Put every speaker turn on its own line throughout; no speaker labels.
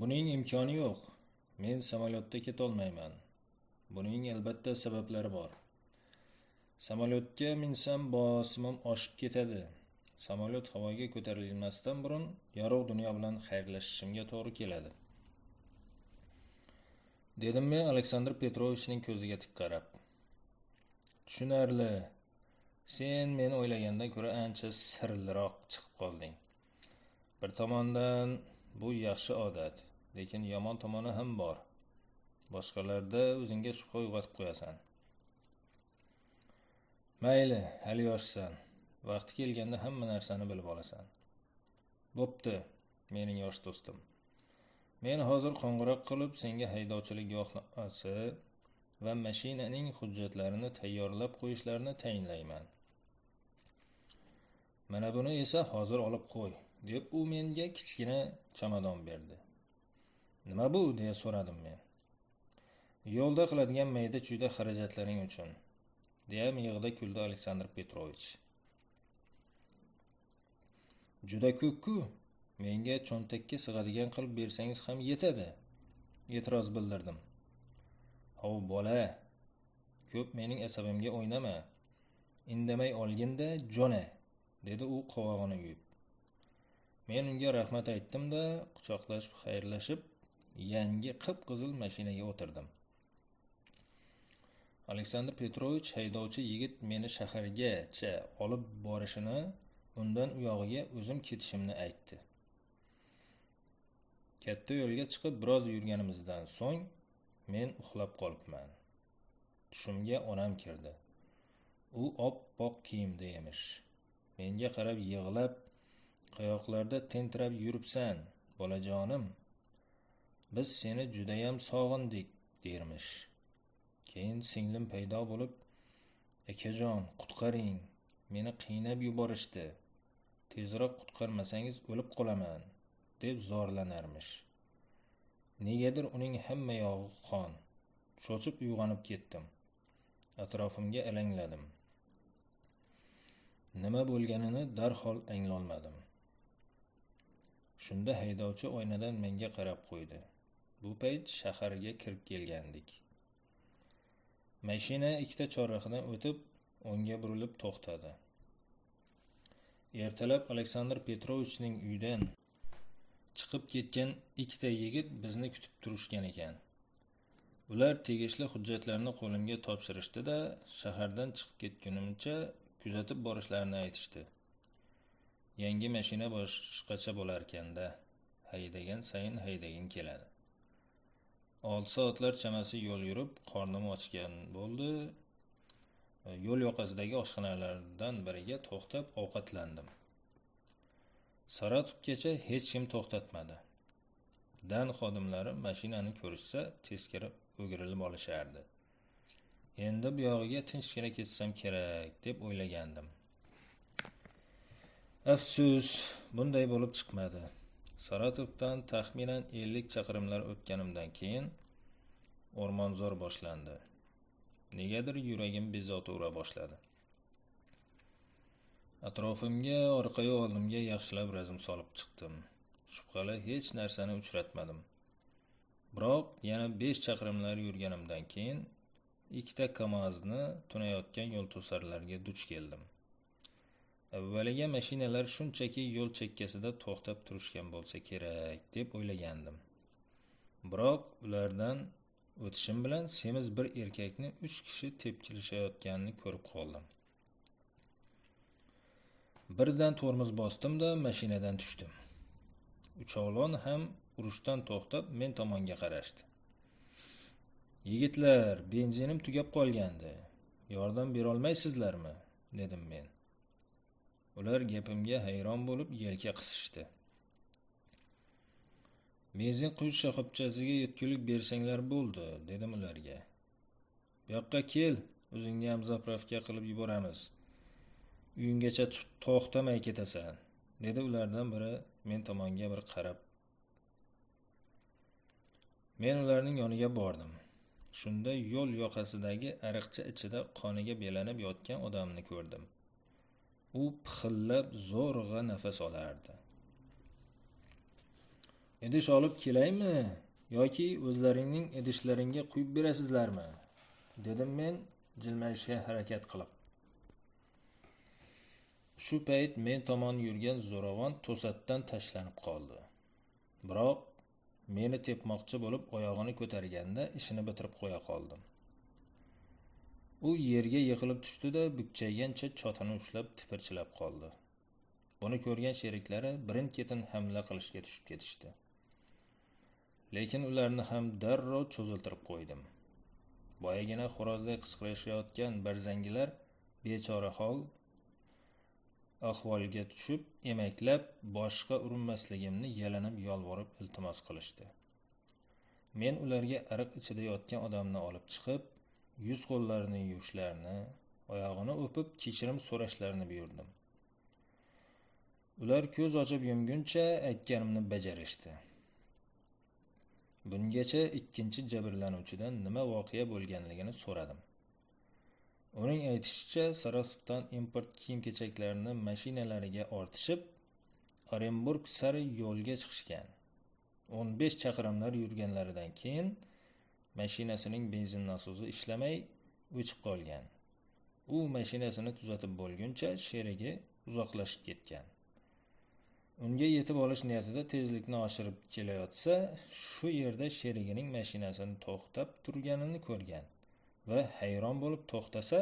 Buning imkoni yo'q. Men samolyotda ketolmayman. Buning albatta sabablari bor. Samolyotga minsam bosimim oshib ketadi. Samolyot havoga ko'tarilmasdan burun yorug' dunyo bilan xayrlashishimga to'g'ri keladi. Dedim men Aleksandr Petrovichning ko'ziga tik qarab. Tushunarli. Sen men o'ylagandan ko'ra ancha sirliroq chiqib qolding. Bir tomondan bu yaxshi odat, lekin yomon tomoni ham bor. Boshqalarda o'zingga shubha uyg'otib qo'yasan. Mayli, hali yoshsan. Vaqti kelganda hamma narsani bilib olasan. Bo'pti, mening yosh do'stim. Men hozir qo'ng'iroq qilib senga haydovchilik guvohnomasi va mashinaning hujjatlarini tayyorlab qo'yishlarini tayinlayman. Mana buni esa hozir olib qo'y, deb u menga kichkina chamadon berdi. Nima bu, deya so'radim men. Yo'lda qiladigan mayda-chuyda xarajatlaring uchun, deya miyig'ida kuldi Aleksandr Petrovich. Juda ko'p-ku, menga cho'ntakka sig'adigan qilib bersangiz ham yetadi, e'tiroz bildirdim. Hov bola, ko'p mening asabimga o'ynama. Indamay olginda jo'na, dedi u qovog'ini yuvib. Men unga rahmat aytdim-da, quchoqlashib xayrlashib, yangi qip-qizil mashinaga o'tirdim. Aleksandr Petrovich haydovchi yigit meni shahargacha olib borishini, undan u yog'iga o'zim ketishimni aytdi. Katta yo'lga chiqib biroz yurganimizdan so'ng men uxlab qolibman. Tushimga onam kirdi. U oppoq kiyimda emish. Menga qarab yig'lab, qayoqlarda tentirab yuribsan, bolajonim. Biz seni judayam sog'indik, dermish. Keyin singlim paydo bo'lib, akajon, qutqaring, meni qiynab yuborishdi. Tezroq qutqarmasangiz o'lib qolaman, deb zorlanarmish. Negadir uning hamma yog'i qon. Cho'chib uyg'onib ketdim. Atrofimga alangladim. Nima bo'lganini darhol anglolmadim. Shunda haydovchi oynadan menga qarab qo'ydi. Bu payt shaharga kirib kelgandik. Mashina ikkita chorrahadan o'tib, o'ngga burilib to'xtadi. Ertalab Aleksandr Petrovichning uydan chiqib ketgan ikkita yigit bizni kutib turishgan ekan. Ular tegishli hujjatlarni qo'limga topshirishdi-da, shahardan chiqib ketgunimcha kuzatib borishlarini aytishdi. Yangi mashina boshqacha bo'larkanda, haydagan sayin haydagin keladi. 6 soatlar chamasi yo'l yurib, qornim ochgan bo'ldi. Yo'l yoqasidagi oshxonalardan biriga to'xtab ovqatlandim. Saratovgacha hech kim to'xtatmadi. Dan xodimlari mashinani ko'rishsa, teskari o'girilib olishardi. Endi bu yog'iga tinchgina ketsam kerak, deb o'ylagandim. Afsus, bunday bo'lib chiqmadi. Saratovdan taxminan 50 chaqirimlar o'tganimdan keyin o'rmonzor boshlandi. Negadir yuragim bezovta ura boshladi. Atrofimga, orqaga oldimga yaxshilab razm solib chiqdim. Shubhali hech narsani uchratmadim. Biroq yana 5 chaqirimlar yurganimdan keyin ikkita KAMAZni tunayotgan yo'l to'sarlarga duch keldim. Avvaliga mashinalar shunchaki yo'l chekkasida to'xtab turishgan bo'lsa kerak, deb o'ylagandim. Biroq ulardan o'tishim bilan semiz bir erkakni 3 kishi tepkilashayotganini ko'rib qoldim. Birdan tormoz bosdim-da, mashinadan tushdim. Uchovlon ham urushdan to'xtab men tomonga qarashdi. Yigitlar, benzinim tugab qolgandi. Yordam bera olmaysizlarmi? Dedim men. Ular gapimga hayron bo'lib yelka qisishdi. Benzin quyish shoxobchasiga yetkulik bersanglar bo'ldi, dedim ularga. Bu yoqqa kel, o'zingni ham zapravka qilib yuboramiz. Uyinggacha to'xtamay ketasan, dedi ulardan biri men tomonga bir qarab. Men ularning yoniga bordim. Shunda yo'l yoqasidagi ariqcha ichida qoniga belanib yotgan odamni ko'rdim. U pixillab zo'rg'a nafas olardi. Idish olib kelaymi yoki o'zlaringning idishlaringga quyib berasizlarmi? Dedim men jilmayishga harakat qilib. Shu payt men tomon yurgan zo'ravon to'satdan tashlanib qoldi. Biroq meni tepmoqchi bo'lib oyog'ini ko'targanda ishini bitirib qo'ya qoldim. U yerga yiqilib tushdi-da, bukchaygancha chotini ushlab tipirchilab qoldi. Buni ko'rgan sheriklari birin-ketin hamla qilishga tushib ketishdi. Lekin ularni ham darrov cho'ziltirib qo'ydim. Boyagina xo'rozdek qichqirishayotgan barzangilar bechora hol ahvolga tushib, emaklab, boshqa urinmasligimni yalinib yolvorib iltimos qilishdi. Men ularga ariq ichida yotgan odamni olib chiqib, yuz qo'llarini yuvishlarini, oyog'ini o'pib kechirim so'rashlarini buyurdim. Ular ko'z ochib yumguncha aytganimni bajarishdi. Bungacha ikkinchi jabrlanuvchidan nima voqea bo'lganligini so'radim. Uning aytishicha, Sarosovdan import kiyim-kechaklarini mashinalariga ortishib, Orenburg sari yo'lga chiqishgan. 15 chaqirimlar yurganlaridan keyin mashinasining benzin nasosi ishlamay o'chib qolgan. U mashinasini tuzatib bo'lguncha sherigi uzoqlashib ketgan. Unga yetib olish niyatida tezlikni oshirib kelayotsa, shu yerda sherigining mashinasini to'xtab turganini ko'rgan va hayron bo'lib to'xtasa,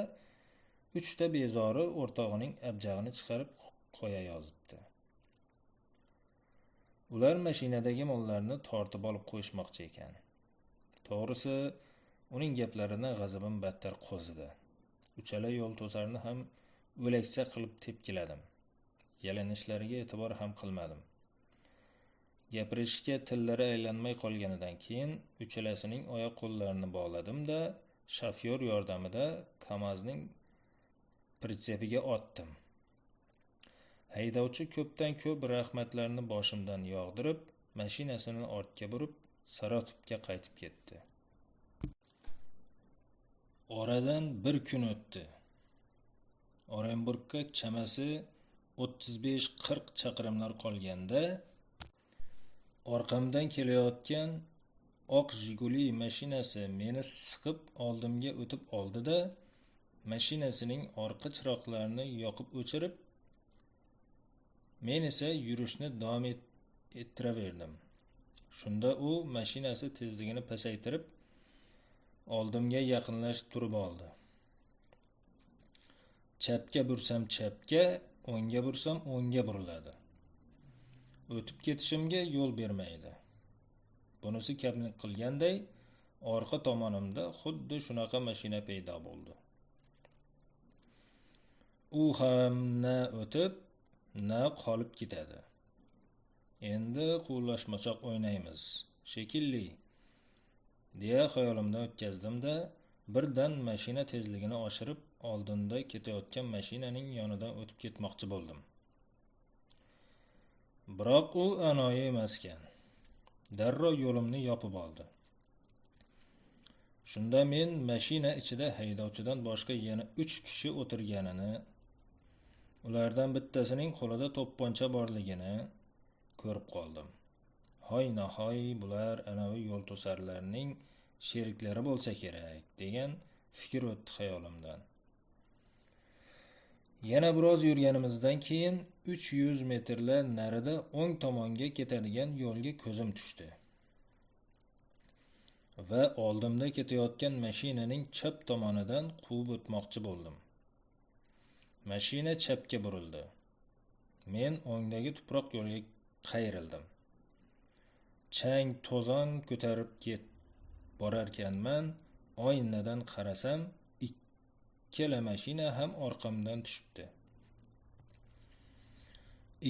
3 ta bezori o'rtog'ining abjag'ini chiqarib qo'ya yozibdi. Ular mashinadagi mollarni tortib olib qo'yishmoqchi ekan. To'g'risi, uning gaplaridan g'azabim battar qo'zidi. Uchala yo'l to'sarni ham o'laksa qilib tepkiladim. Yalinishlariga e'tibor ham qilmadim. Gapirishga tillari aylanmay qolganidan keyin uchalasining oyoq qo'llarini bog'ladim-da, shofyor yordamida KAMAZning pritsepiga otdim. Haydovchi ko'pdan ko'p rahmatlarni boshimdan yog'dirib, mashinasini ortga burib, Saratovga qaytib ketdi. Oradan bir kun o'tdi. Orenburgga chamasi 35-40 chaqirimlar qolganda, orqamdan kelayotgan oq Jiguli mashinasi meni siqib oldimga o'tib oldi-da, mashinasining orqa chiroqlarini yoqib o'chirib, men esa yurishni davom ettiraverdim. Shunda u mashinasi tezligini pasaytirib, oldimga yaqinlashib turib oldi. Chapga bursam chapga, o'ngga bursam o'ngga buriladi. O'tib ketishimga yo'l bermaydi. Bunisi kamlik qilganday, orqa tomonimda xuddi shunaqa mashina paydo bo'ldi. U ham na o'tib, na qolib ketadi. Endi quvlashmachoq o'ynaymiz, shekilli, deya xayolimdan o'tkazdim-da, birdan mashina tezligini oshirib, oldinda ketayotgan mashinaning yonidan o'tib ketmoqchi bo'ldim. Biroq u anoyi emas ekan. Darrov yo'limni yopib oldi. Shunda men mashina ichida haydovchidan boshqa yana 3 kishi o'tirganini, ulardan bittasining qo'lida to'pponcha borligini ko'rib qoldim. Hoy nahoy, bular anavi yo'l to'sarlarning sheriklari bo'lsa kerak, degan fikr o'tdi xayolimdan. Yana biroz yurganimizdan keyin 300 metrlar narida o'ng tomonga ketadigan yo'lga ko'zim tushdi. Va oldimda ketayotgan mashinaning chap tomonidan quvib o'tmoqchi bo'ldim. Mashina chapga burildi. Men o'ngdagi tuproq yo'lga qayrildim. Chang to'zon ko'tarib borarkanman, oynadan qarasam, ikkala mashina ham orqamdan tushibdi.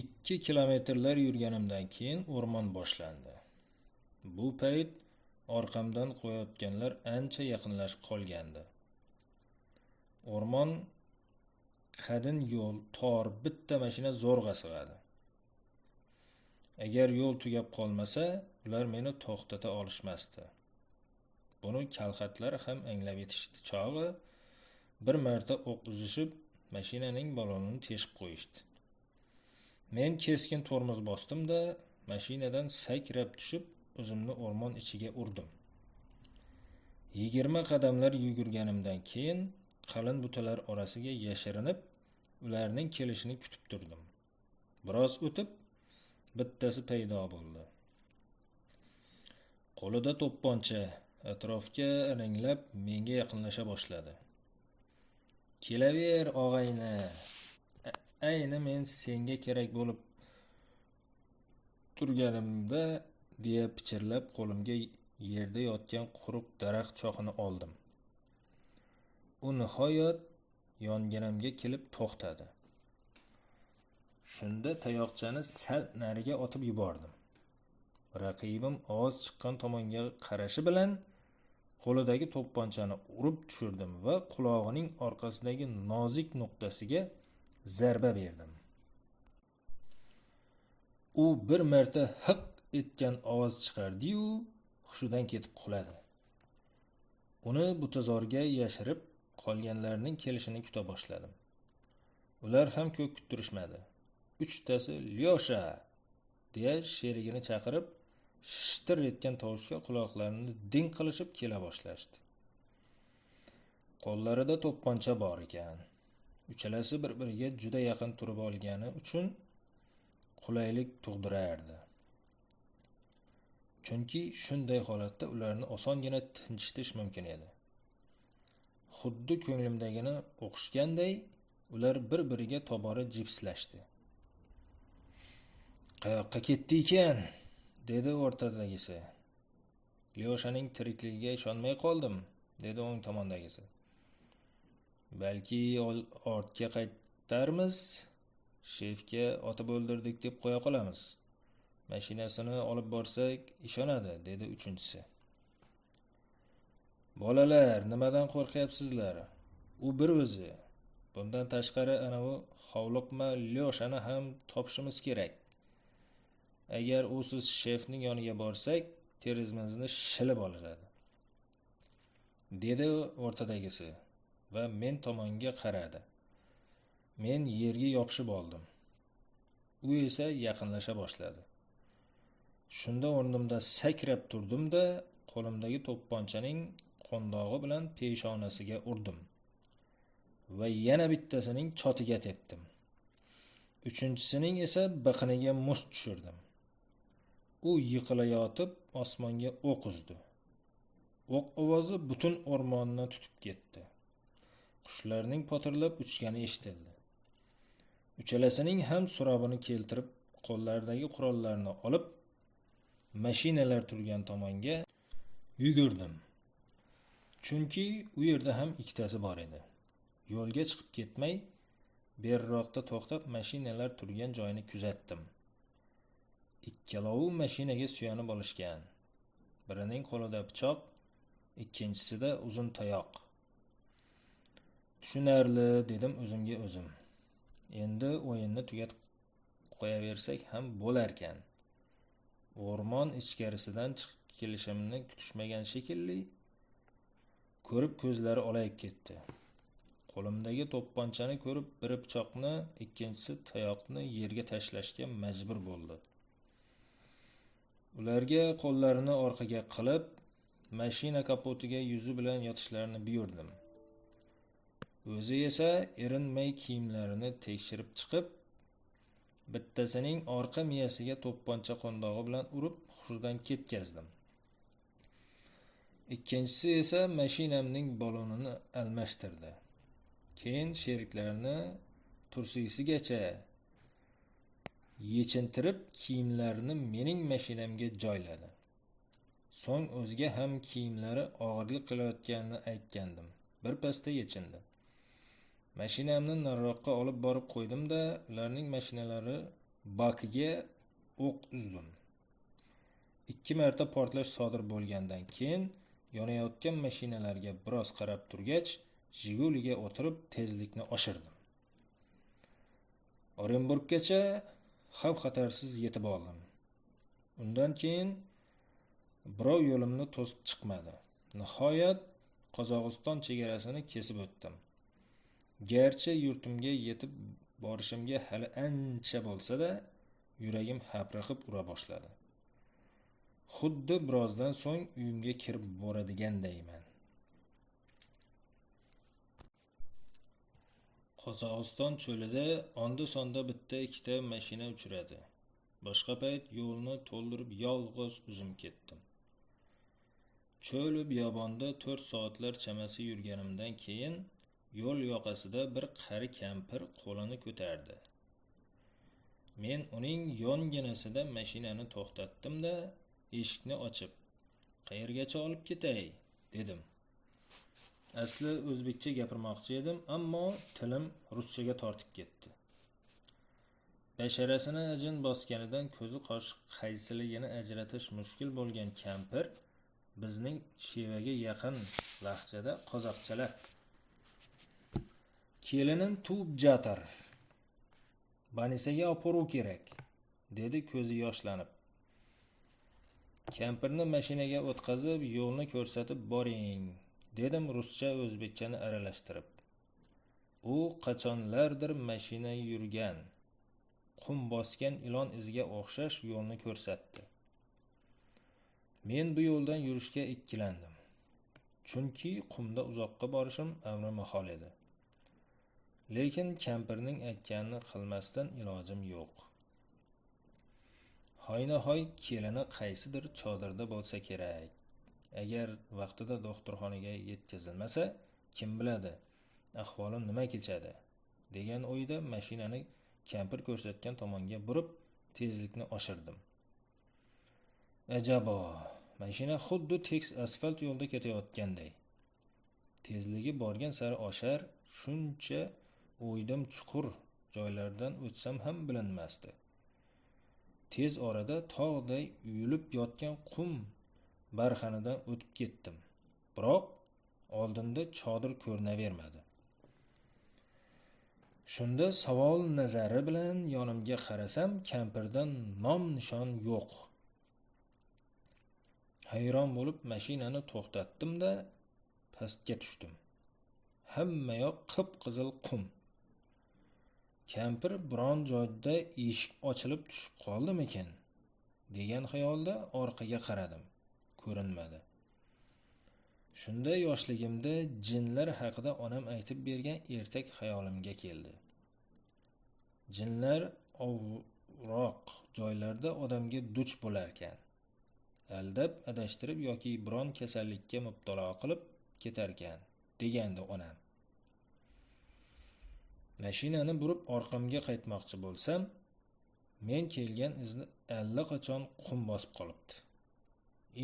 2 kilometrlar yurganimdan keyin o'rmon boshlandi. Bu payt orqamdan qo'yayotganlar ancha yaqinlashib qolgandi. O'rmon qadin yo'l, tor, bitta mashina zo'rg'a sig'adi. Agar yo'l tugab qolmasa, ular meni to'xtata olishmasdi. Buni kalxatlar ham anglab yetishdi. Chog'i bir marta o'q uzishib, mashinaning balonini teshib qo'yishdi. Men keskin tormoz bosdim-da, mashinadan sakrab tushib, o'zimni o'rmon ichiga urdim. 20 qadamlar yugurganimdan keyin qalin butalar orasiga yashirinib, ularning kelishini kutib turdim. Biroz o'tib, bittasi paydo bo'ldi. Qo'lida to'pponcha, atrofga alanglab menga yaqinlasha boshladi. "Kelaver, og'ayni. Ayni men senga kerak bo'lib turganimda", deya pichirlab qo'limga yerda yotgan quruq daraxt cho'qini oldim. U nihoyat yonginamga kelib to'xtadi. Shunda tayoqchani sal nariga otib yubordim. Raqibim ovoz chiqqan tomonga qarashi bilan qo'lidagi to'pponchani urib tushirdim va qulog'ining orqasidagi nozik nuqtasiga zarba berdim. U bir marta hiq etgan ovoz chiqardi-yu, hushidan ketib qoladi. Uni butazorga yashirib, qolganlarning kelishini kuta boshladim. Ular ham ko'p kuttirishmadi. 3tasi "Lyosha!" deya sherigini chaqirib, shitir etgan tovushga quloqlarini ding qilishib kela boshlashdi. Qo'llarida to'pponcha bor ekan. Uchalasi bir-biriga juda yaqin turib olgani uchun qulaylik tug'dirardi. Chunki shunday holatda ularni osongina tinchitish mumkin edi. Xuddi ko'nglimdagini o'qishganday, ular bir-biriga tobora jipslashdi. "Qayoqqa ketdi ekan?" dedi o'rtadagisi. "Lyoshaning tirikligiga ishonmay qoldim", dedi o'ng tomondagisi. "Balki ortga qaytarmiz, shefga otib o'ldirdik deb qo'ya qolamiz. Mashinasini olib borsak ishonadi", dedi uchinchisi. "Bolalar, nimadan qo'rqyapsizlar? U bir o'zi. Bundan tashqari anavi hovliqma Lyoshani ham topishimiz kerak. Agar usiz shefning yoniga borsak, terizimizni shilib oladi", dedi o'rtadagisi va men tomonga qaradi. Men yerga yopishib oldim. U esa yaqinlasha boshladi. Shunda o'rnimda sakrab turdim-da, qo'limdagi to'pponchaning qo'ndog'i bilan peshonasiga urdim va yana bittasining chotiga tepdim. Uchinchisining esa biqiniga musht tushirdim. U yiqilayotib osmonga o'q uzdi. O'q ovozi butun o'rmonni tutib ketdi. Qushlarning potirlab uchgani eshitildi. Uchalasining ham surabini keltirib, qo'llaridagi qurollarni olib, mashinalar turgan tomonga yugurdim. Chunki u yerda ham ikkitasi bor edi. Yo'lga chiqib ketmay, beriroqda to'xtab mashinalar turgan joyni kuzatdim. Ikkalovi mashinaga suyanib olishgan. Birining qo'lida pichoq, ikkinchisida uzun tayoq. "Tushunarli", dedim o'zimga o'zim. Endi o'yinni tugatib qo'yaversak ham bo'larkan. O'rmon ichkarisidan chiqib kelishimni kutishmagan shekilli, ko'rib ko'zlari olayib ketdi. Qo'limdagi to'pponchani ko'rib, biri pichoqni, ikkinchisi tayoqni yerga tashlashga majbur bo'ldi. Ularga qo'llarini orqaga qilib, mashina kapotiga yuzi bilan yotishlarini buyurdim. O'zi esa erinmay kiyimlarini tekshirib chiqib, bittasining orqa miyasiga to'pponcha qo'ndog'i bilan urib, hushidan ketkazdim. Ikkinchisi esa mashinamning balonini almashtirdi. Keyin sheriklarini tursisigacha yechintirib, kiyimlarini mening mashinamga joyladi. So'ng o'ziga ham kiyimlari og'irlik qilayotganini aytgandim. Birpasda yechindi. Mashinamni nariroqqa olib borib qo'ydim-da, ularning mashinalari bakiga o'q uzdim. 2 marta portlash sodir bo'lgandan keyin yonayotgan mashinalarga biroz qarab turgach, Jiguliga o'tirib tezlikni oshirdim. Orenburggacha xavf-xatarsiz yetib oldim. Undan keyin birov yo'limni to'sib chiqmadi. Nihoyat Qozog'iston chegarasini kesib o'tdim. Garchi yurtimga yetib borishimga hali ancha bo'lsa-da, Yuragim hapriqib ura boshladi. Xuddi birozdan so'ng uyimga kirib boradigandayman. Qozog'iston cho'lida onda-sonda bitta ikkita mashina uchradi. Boshqa payt yo'lni to'ldirib yolg'iz o'zim ketdim. Cho'l biyobonda 4 soatlar chamasi yurganimdan keyin yo'l yoqasida bir qari kampir qo'lini ko'tardi. Men uning yonginasida mashinani to'xtatdim-da, eshikni ochib, "Qayergacha olib ketay?" dedim. Asli o'zbekcha gapirmoqchi edim, ammo tilim ruschaga tortib ketdi. Basharasini ajin bosganidan ko'zi qoshiq qaysiligini ajratish mushkul bo'lgan kampir bizning shevaga yaqin lahjada qozoqchalab, "Kelinim tuvib jatir. Banisaga oporuv kerak", dedi ko'zi yoshlanib. Kampirni mashinaga o'tkazib, yo'lni ko'rsatib boring, dedim ruscha o'zbekchani aralashtirib. U qachonlardir mashina yurgan, qum bosgan ilon iziga o'xshash yo'lni ko'rsatdi. Men bu yo'ldan yurishga ikkilandim. Chunki qumda uzoqqa borishim amri mahol edi. Lekin kampirning aytganini qilmasdan ilojim yo'q. Hoynahoy kelini qaysidir chodirda bo'lsa kerak. Agar vaqtida doktorxonaga yetkazilmasa, kim biladi, ahvolim nima kechadi, degan o'yda mashinani kampir ko'rsatgan tomonga burib, tezlikni oshirdim. Ajabo, mashina xuddi tekis asfalt yo'lda ketayotganday. Tezligi borgan sari oshar, shuncha o'ydim chuqur joylardan o'tsam ham bilinmasdi. Tez orada tog'day uyulib yotgan qum barxanidan o'tib ketdim. Biroq oldinda chodir ko'rinavermadi. Shunda savol nazari bilan yonimga qarasam, kampirdan nom-nishon yo'q. Hayron bo'lib mashinani to'xtatdim-da, pastga tushdim. Hammayoq qip-qizil qum. Kampir biron joyda eshik ochilib tushib qoldimikin, degan xayolda orqaga qaradim. Ko'rinmadi. Shunda yoshligimda jinlar haqida onam aytib bergan ertak xayolimga keldi. Jinlar ovroq joylarda odamga duch bo'lar ekan. Aldab, adashtirib yoki biron kasallikka mubtalo qilib ketar ekan, degandi onam. Mashinani burib orqamga qaytmoqchi bo'lsam, men kelgan izni allaqachon qum bosib qolibdi.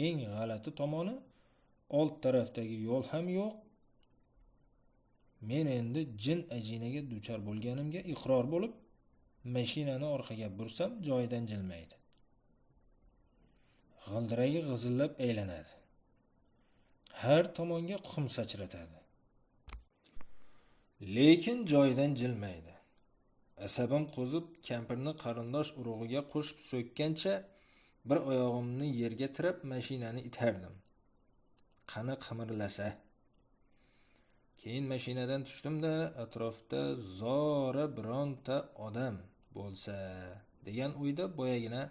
Eng g'alati tomoni, old tarafdagi yo'l ham yo'q. Men endi jin ajinaga duchor bo'lganimga iqror bo'lib, mashinani orqaga bursam joyidan jilmaydi. G'ildiragi g'izillab aylanadi. Har tomonga qum sachratadi. Lekin joyidan jilmaydi. Asabim qo'zib, kampirni qarindosh urug'iga qo'shib so'kkancha bir oyog'imni yerga tirab mashinani itardim. Qani qimirlasa. Keyin mashinadan tushdim-da, atrofda zora bironta odam bo'lsa, degan o'yda boyagina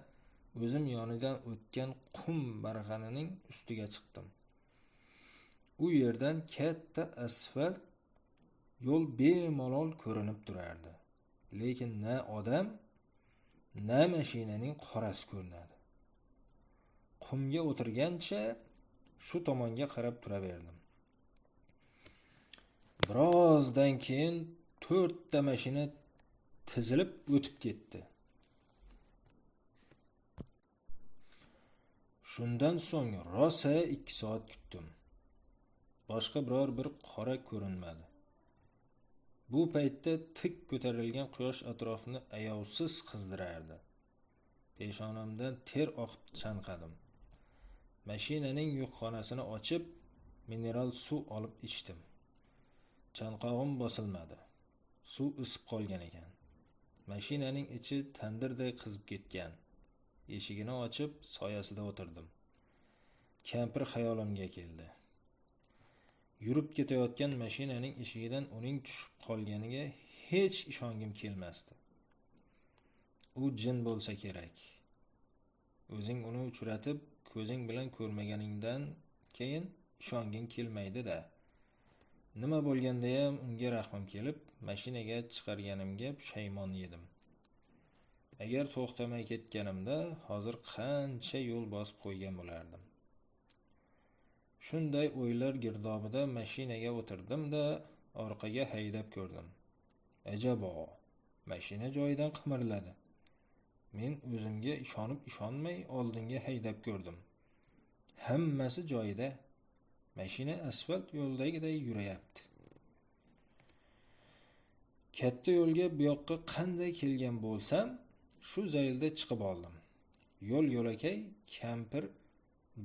o'zim yonidan o'tgan qum barxanining ustiga chiqdim. U yerdan katta asfalt yo'l bemalol ko'rinib turardi. Lekin na odam, na mashinaning qorasi ko'rinadi. Qumga o'tirgancha shu tomonga qarab turaverdim. Birozdan keyin 4 ta mashina tizilib o'tib ketdi. Shundan so'ng rosa 2 soat kutdim. Boshqa biror bir qora ko'rinmadi. Bu paytda tik ko'tarilgan quyosh atrofni ayovsiz qizdirardi. Peshonamdan ter oqib chanqadim. Mashinaning yukxonasini ochib, mineral suv olib ichdim. Chanqog'im bosilmadi. Suv isib qolgan ekan. Mashinaning ichi tandirday qizib ketgan. Eshigini ochib, soyasida o'tirdim. Kampir xayolimga keldi. Yurib ketayotgan mashinaning eshigidan uning tushib qolganiga hech ishongim kelmasdi. U jin bo'lsa kerak. O'zing uni uchratib, ko'zing bilan ko'rmaganingdan keyin ishonging kelmaydi-da. Nima bo'lgandayam unga rahmim kelib, mashinaga chiqarganimga pushaymon yedim. Agar to'xtamay ketganimda, hozir qancha yo'l bosib qo'ygan bo'lardim. Shunday o'ylar girdobida mashinaga o'tirdim-da, orqaga haydab ko'rdim. Ajabo, mashina joyidan qimirladi. Men o'zimga ishonib-ishonmay oldinga haydab ko'rdim. Hammasi joyida. Mashina asfalt yo'ldagiday yurayapti. Katta yo'lga bu yoqqa qanday kelgan bo'lsam, shu zaylda chiqib oldim. Yo'l-yo'lakay kampir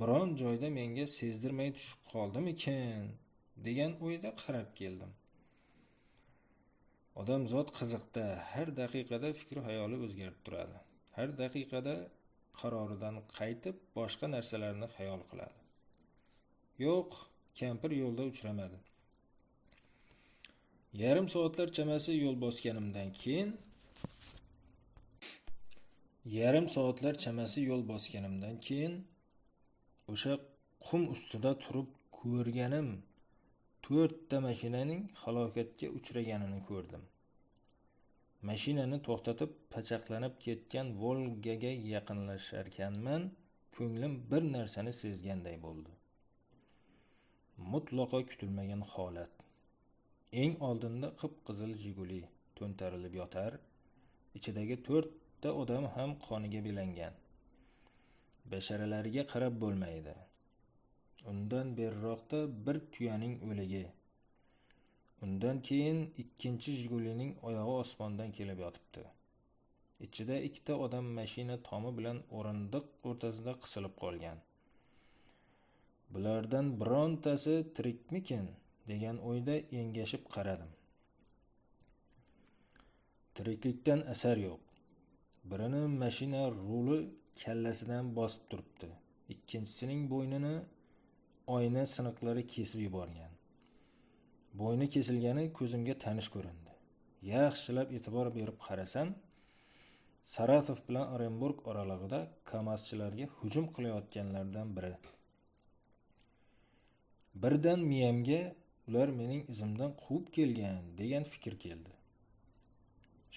biron joyda menga sezdirmay tushib qoldimikin degan o'yda qarab keldim. Odam zot qiziqda, har daqiqada fikr-xayoli o'zgarib turadi. Har daqiqada qaroridan qaytib, boshqa narsalarni xayol qiladi. Yo'q, kampir yo'lda uchramadi. Yarim soatlar chamasi yo'l bosganimdan keyin o'sha qum ustida turib ko'rganim 4 ta mashinaning halokatga uchraganini ko'rdim. Mashinani to'xtatib, pachaqlanib ketgan Volgaga yaqinlasharkanman, ko'nglim bir narsani sezganday bo'ldi. Mutlaqo kutilmagan holat. Eng oldinda qip-qizil Jiguli to'ntarilib yotar, ichidagi 4 ta odam ham qoniga belangan. Basharalariga qarab bo'lmaydi. Undan beriroqda bir tuyaning o'ligi. Undan keyin ikkinchi Jigulining oyog'i osmondan kelib yotibdi. Ichida 2 ta odam mashina tomi bilan o'rindiq o'rtasida qisilib qolgan. Bulardan birontasi tirikmikin degan o'yda engashib qaradim. Tiriklikdan asar yo'q. Birini mashina ruli kallasidan bosib turibdi. Ikkinchisining bo'ynini oyna siniqlari kesib yuborgan. Bo'yni kesilgani ko'zimga tanish ko'rindi. Yaxshilab e'tibor berib qarasam, Saratov bilan Orenburg oralig'ida kamazchilarga hujum qilayotganlardan biri. Birdan miyamga ular mening izimdan quvib kelgan degan fikr keldi.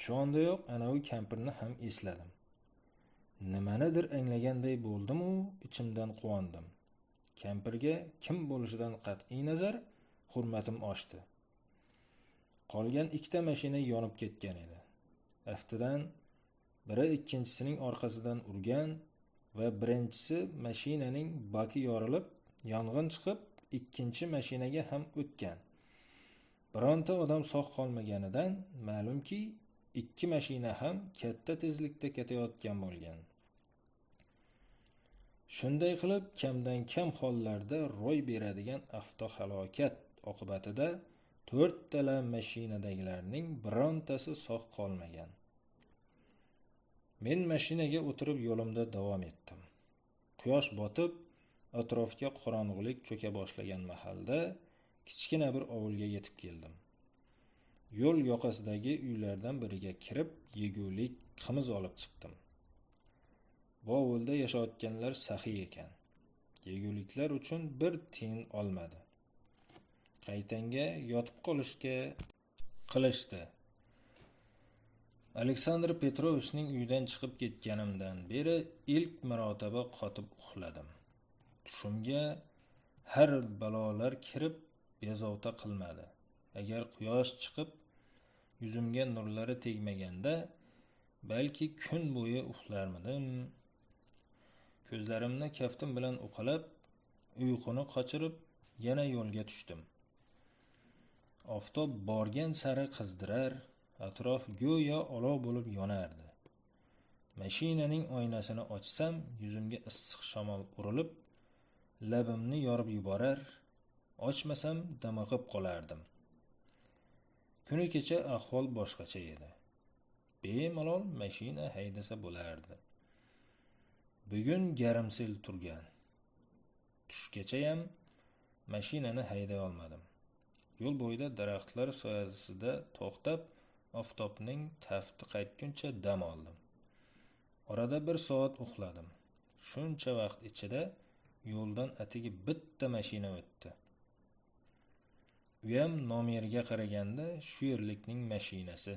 Shu ondayoq anavi kampirni ham esladim. Nimanidir anglaganday bo'ldim-u, ichimdan quvondim. Kampirga kim bo'lishidan qat'iy nazar hurmatim oshdi. Qolgan 2 ta mashina yonib ketgan edi. Aftidan biri ikkinchisining orqasidan urgan va birinchisi mashinaning baki yorilib, yong'in chiqib, ikkinchi mashinaga ham o'tgan. Bironta odam sog' qolmaganidan ma'lumki, 2 mashina ham katta tezlikda ketayotgan bo'lgan. Shunday qilib, kamdan kam hollarda ro'y beradigan avtohalokat oqibatida 4 tala mashinadagilarning birontasi sog' qolmagan. Men mashinaga o'tirib yo'limda davom etdim. Quyosh botib, atrofga qorong'ulik cho'ka boshlagan mahalda kichkina bir ovulga yetib keldim. Yo'l yoqasidagi uylardan biriga kirib, yegulik, qimiz olib chiqdim. Bu ovulda yashayotganlar saxiy ekan. Yeguliklar uchun bir tiyin olmadi. Qaytanga yotib qolishga qilishdi. Aleksandr Petrovichning uyidan chiqib ketganimdan beri ilk marotaba qotib uxladim. Tushimga har balolar kirib bezovta qilmadi. Agar quyosh chiqib yuzimga nurlari tegmaganda, balki kun bo'yi uxlarmidim. Ko'zlarimni kaftim bilan uqalab, uyquni qochirib, yana yo'lga tushdim. Oftob borgan sari qizdirar, atrof go'yo olov bo'lib yonardi. Mashinaning oynasini ochsam, yuzimga issiq shamol urilib, labimni yorib yuborar, ochmasam dimiqib qolardim. Kuni kecha ahvol boshqacha edi. Bemalol mashina haydasa bo'lardi. Bugun garimsil turgan. Tushgachayam mashinani hayday olmadim. Yo'l bo'yida daraxtlar soyasida to'xtab, oftobning tafti qaytguncha dam oldim. Orada 1 soat uxladim. Shuncha vaqt ichida yo'ldan atigi bitta mashina o'tdi. Uyam nomerga qaraganda shu yerlikning mashinasi.